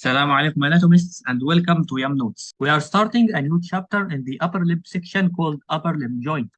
Assalamu alaikum anatomists and welcome to YMnotes. We are starting a new chapter in the upper limb section called upper limb joint.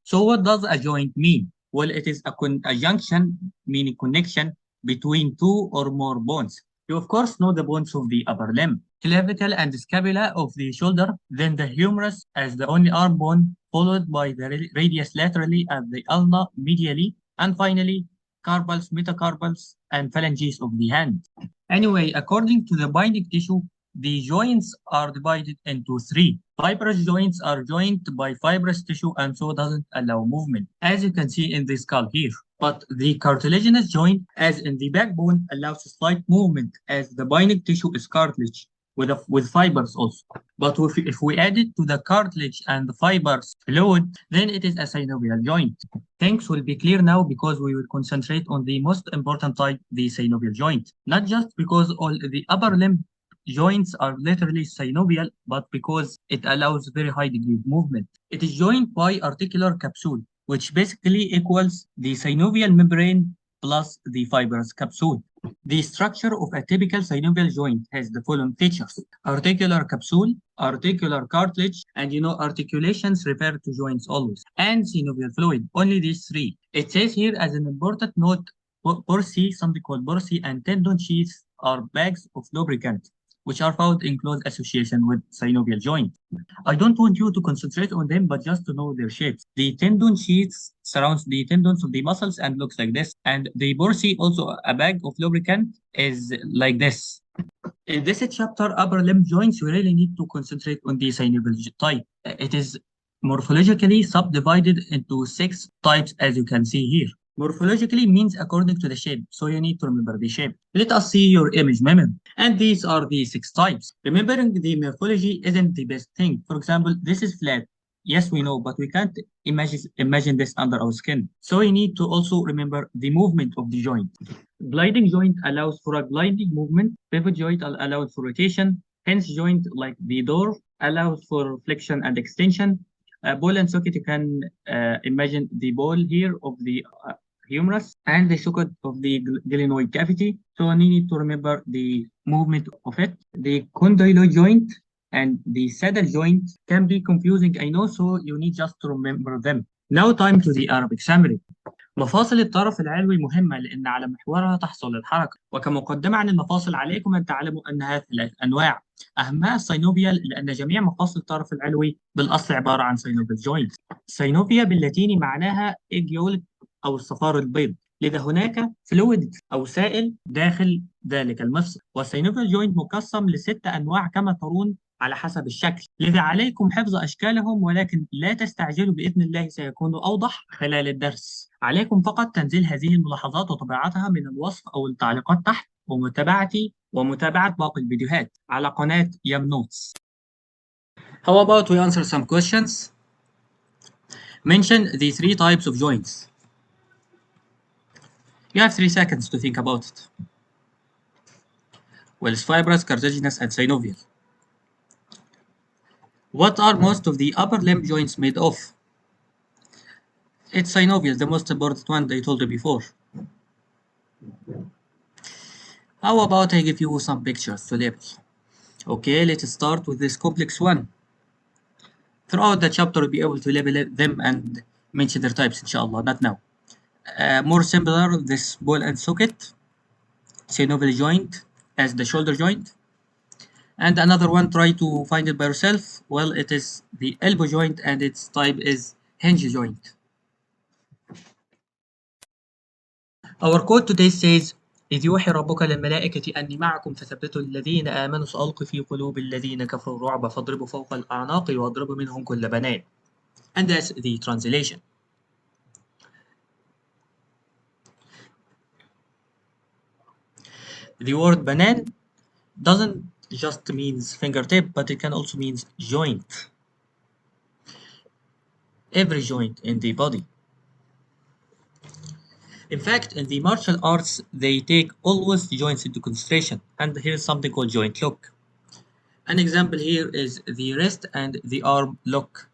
So what does a joint mean? Well, it is a junction, meaning connection between two or more bones. You of course know the bones of the upper limb, clavicle and scapula of the shoulder, then the humerus as the only arm bone, followed by the radius laterally and the ulna medially, and finally carpals, metacarpals, and phalanges of the hand. Anyway, according to the binding tissue, the joints are divided into three. Fibrous joints are joined by fibrous tissue and so doesn't allow movement, as you can see in the skull here. But the cartilaginous joint, as in the backbone, allows slight movement as the binding tissue is cartilage with fibers also. But if we add it to the cartilage and the fibers fluid, then it is a synovial joint. Things will be clear now because we will concentrate on the most important type, the synovial joint. Not just because all the upper limb joints are literally synovial, but because it allows very high degree of movement. It is joined by articular capsule, which basically equals the synovial membrane plus the fibrous capsule. The structure of a typical synovial joint has the following features: articular capsule, articular cartilage, and articulations refer to joints always, and synovial fluid, only these three. It says here as an important note, bursae, something called bursae, and tendon sheaths are bags of lubricant, which are found in close association with synovial joint. I don't want you to concentrate on them, but just to know their shapes. The tendon sheaths surrounds the tendons of the muscles and looks like this. And the bursae, also a bag of lubricant, is like this. In this chapter, upper limb joints, you really need to concentrate on the synovial type. It is morphologically subdivided into 6 types, as you can see here. Morphologically means according to the shape, so you need to remember the shape. Let us see your image memory. And these are the 6 types. Remembering the morphology isn't the best thing. For example, this is flat. Yes, we know, but we can't imagine this under our skin. So we need to also remember the movement of the joint. Gliding joint allows for a gliding movement. Pivot joint allows for rotation. Hinge joint, like the door, allows for flexion and extension. Ball and socket, you can imagine the ball here of the humerus and the socket of the glenoid cavity. So you need to remember the movement of it. The condyloid joint and the saddle joint can be confusing, I know, so you need just to remember them. Now time to the Arabic summary. مفاصل الطرف العلوي مهمة لأن على محورها تحصل الحركة، وكمقدمة عن المفاصل عليكم أن تعلموا أنها 3 أنواع، أهمها السينوفيال لأن جميع مفاصل الطرف العلوي بالأصل عبارة عن سينوفيال جوينت. سينوفيا باللاتيني معناها egg yolk أو الصفار البيض، لذا هناك فلويد أو سائل داخل ذلك المفصل، والسينوفيال جوينت مقسم ل6 أنواع كما ترون على حسب الشكل، لذا عليكم حفظ أشكالهم، ولكن لا تستعجلوا، بإذن الله سيكون أوضح خلال الدرس. عليكم فقط تنزيل هذه الملاحظات وطباعتها من الوصف أو التعليقات تحت، ومتابعة باقي الفيديوهات على قناة YMnotes. How about we answer some questions? Mention the 3 types of joints. You have 3 seconds to think about it. Well, it's fibrous, cartilaginous, and synovial. What are most of the upper limb joints made of? It's synovial, the most important one I told you before. How about I give you some pictures to label? Okay, let's start with this complex one. Throughout the chapter, we'll be able to label them and mention their types, inshallah, not now. More simpler, this ball and socket, synovial joint as the shoulder joint. And another one, try to find it by yourself. Well, it is the elbow joint and its type is hinge joint. Our quote today says, إذ يوحي ربك للملائكة أني معكم فثبتوا الذين آمنوا سألقي في قلوب الذين كفروا الرعب فاضربوا فوق الأعناق واضربوا منهم كل بنان. And that's the translation. The word banan doesn't just means fingertip, but it can also means joint. Every joint in the body. In fact, in the martial arts, they take always joints into consideration. And here's something called joint lock. An example here is the wrist and the arm lock.